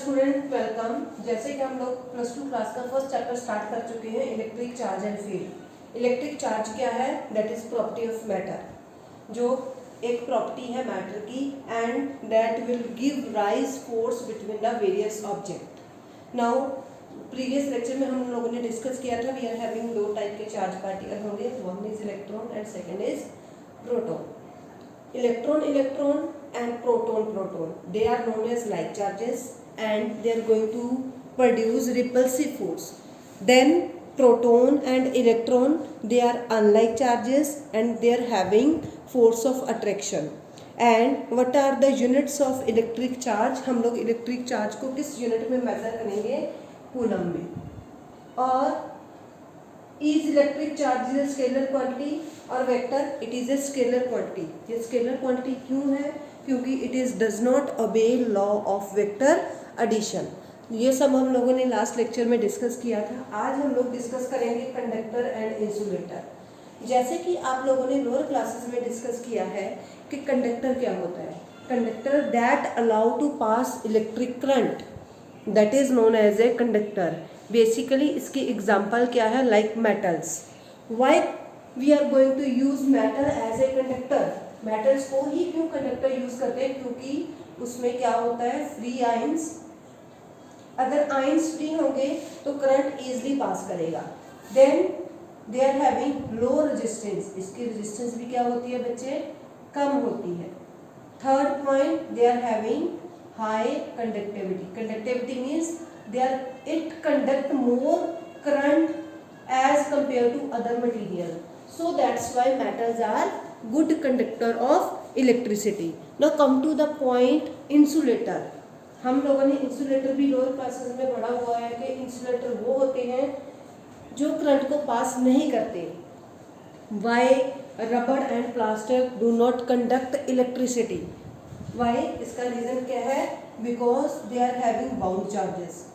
Student welcome. जैसे कि हम लोग प्लस टू क्लास का फर्स्ट चैप्टर स्टार्ट कर चुके हैं, electric charge and field. Electric charge क्या है? That is property of matter, जो एक प्रॉपर्टी है मैटर की, and that will give rise force between the various object. Now previous lecture में हम लोगों ने डिस्कस किया था, वी आर हैविंग दो टाइप के चार्ज पार्टिकल होंगे, one is electron and second is proton. Electron and proton, they are known as like charges and they are going to produce repulsive force. Then proton and electron, they are unlike charges and they are having force of attraction. And what are the units of electric charge? हम लोग electric charge को किस unit में measure करेंगे? Coulomb में। और is electric charge is a scalar quantity और vector? It is a scalar quantity. ये स्केलर क्वांटिटी क्यों है? क्योंकि it is does not obey law of vector addition. ये सब हम लोगों ने लास्ट लेक्चर में डिस्कस किया था। आज हम लोग डिस्कस करेंगे कंडक्टर एंड इंसुलेटर। जैसे कि आप लोगों ने लोअर क्लासेस में डिस्कस किया है कि कंडक्टर क्या होता है। Conductor that allow to pass electric current, that is known as a conductor. Basically इसकी एग्जाम्पल क्या है? Like metals. Why we are going to use metal as a conductor? Metals को ही क्यों कंडक्टर यूज करते हैं? क्योंकि उसमें क्या होता है? Free ions. अगर आयंस फ्री होंगे तो करंट इजीली पास करेगा। Then they are having low resistance. इसकी रेजिस्टेंस भी क्या होती है बच्चे? कम होती है। Third point, they are having high conductivity. Conductivity means they are it conduct more current as compared to other material, so that's why metals are good conductor of electricity. Now come to the point, insulator. हम लोगों ने insulator भी lower classes में पढ़ा हुआ है कि insulator वो होते हैं जो करंट को पास नहीं करते। Why rubber and plastic do not conduct electricity? Why? इसका रीजन क्या है? Because they are having bound charges.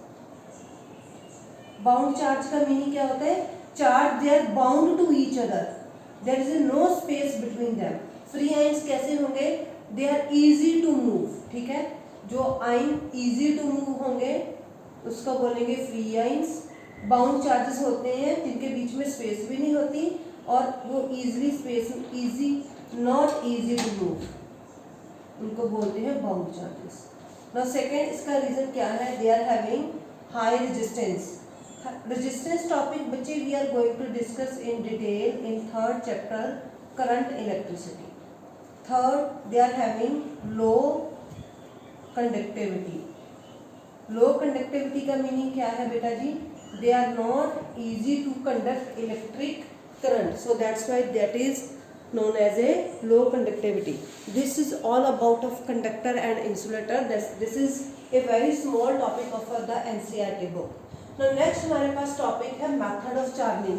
Bound charge का मीनिंग क्या होता है? Charge they are bound to each other, there is no space between them. Free ions कैसे होंगे? They are easy to move. ठीक है, जो आयन इजी टू मूव होंगे उसको बोलेंगे फ्री आयंस। बाउंड चार्जेस होते हैं जिनके बीच में स्पेस भी नहीं होती और वो easily space easy not easy to move, उनको बोलते हैं बाउंड चार्जेस। नाउ सेकेंड, इसका रीजन क्या है? They are having high resistance. Resistance topic बच्चे we are going to discuss in detail in third chapter, current electricity. Third, they are having low conductivity. Low conductivity का meaning क्या है बेटा जी? They are not easy to conduct electric current, so that's why that is known as a low conductivity. This is all about of conductor and insulator. This is a very small topic of the NCERT book. Next हमारे पास topic है method of charging.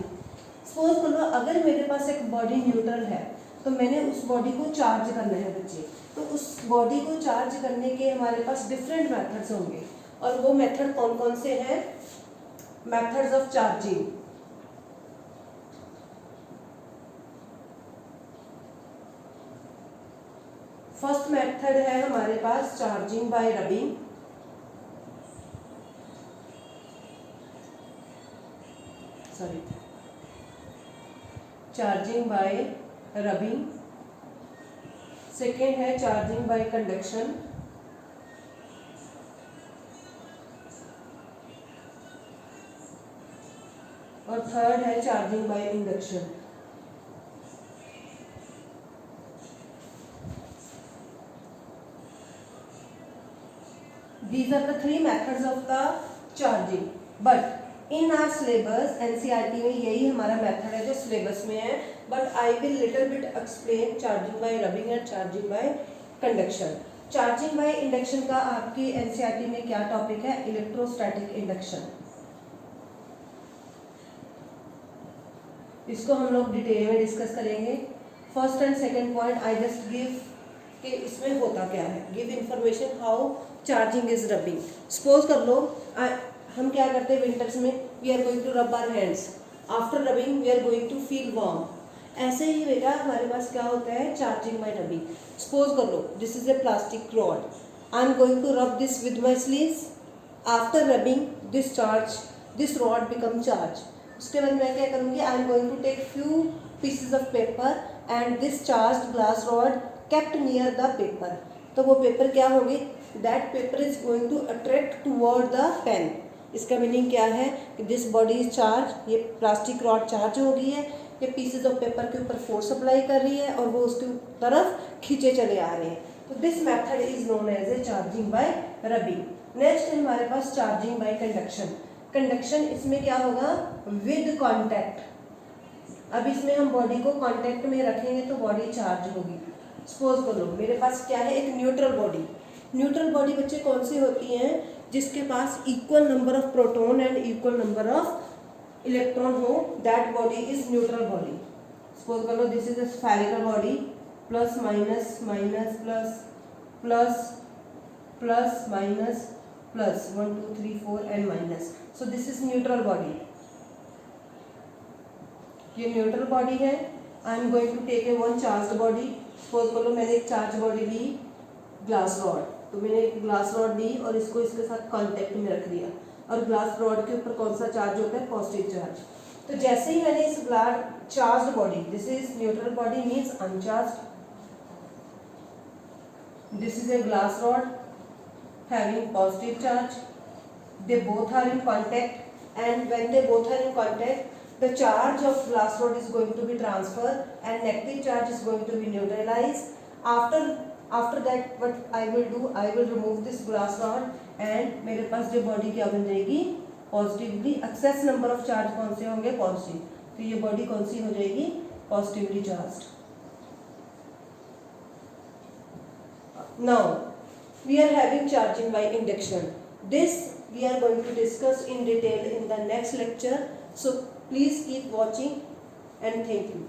Suppose करो अगर मेरे पास एक body neutral है तो मैंने उस बॉडी को चार्ज करना है बच्चे। तो उस बॉडी को चार्ज करने के हमारे पास डिफरेंट मेथड्स होंगे और वो मेथड कौन कौन से हैं? Methods of charging. First method है हमारे पास charging by rubbing. Charging by rubbing. Second है चार्जिंग बाय कंडक्शन। और थर्ड है charging by induction. These are the three methods of the charging, but in our syllabus NCERT में यही हमारा method है जो सिलेबस में है। But I will little bit explain charging by rubbing and charging by conduction. Charging by induction का आपकी NCERT में क्या टॉपिक है? Electrostatic induction. इसको हम लोग डिटेल में डिस्कस करेंगे। First and second point I just give कि इसमें होता क्या है, give information how charging is rubbing. Suppose कर लो हम क्या करते हैं विंटर्स में? We are going to rub our hands, after rubbing we are going to feel warm. ऐसे ही बेटा हमारे पास क्या होता है? Charging by rubbing. सपोज कर लो this is a plastic rod, I am going to rub this with my sleeves. After rubbing this rod become charge. उसके बाद मैं क्या करूँगी, I am going to take few pieces of paper and this charge glass rod kept near the paper. तो वो paper क्या होगी, that paper is going to attract toward the pen. इसका मीनिंग क्या है कि दिस बॉडी इज चार्ज, ये plastic rod charge हो गई है, ये पीसेज ऑफ पेपर के ऊपर फोर्स अप्लाई कर रही है और वो उसके तरफ खींचे चले आ रहे हैं। तो this method is known as a charging by rubbing. Next है हमारे पास चार्जिंग बाय कंडक्शन। कंडक्शन इसमें क्या होगा, विद कॉन्टैक्ट। अब इसमें हम बॉडी को कॉन्टैक्ट में रखेंगे तो बॉडी चार्ज होगी। सपोज करो मेरे पास क्या है, एक न्यूट्रल बॉडी। न्यूट्रल बॉडी बच्चे कौन सी होती हैं, जिसके पास equal number of proton and equal number of electron हो, that body is neutral body. Suppose करो this is a spherical body, plus minus minus plus plus plus minus plus 1 2 3 4 and minus. So this is neutral body. ये neutral body है। I am going to take a one charge body. Suppose करो मैंने एक charge body ली, glass rod. तो मैंने एक glass rod ली और इसको इसके साथ कांटेक्ट में रख दिया, और ग्लास रॉड के ऊपर कौन सा चार्ज होता है, पॉजिटिव चार्ज। तो जैसे ही मैंने इस glass charge body, this is neutral body means अनचार्ज, this is a glass rod having positive charge, they both are in contact, and when they both are in contact the charge of glass rod is going to be transferred and negative charge is going to be neutralized. After that what I will do, I will remove this glass rod and मेरे पास जो body क्या बन जाएगी, positively excess number of charge कौन से होंगे, positive. तो ये बॉडी कौन सी हो जाएगी, positively charged. Now we are having charging by induction. This we are going to discuss in detail in the next lecture. So please keep watching and thank you.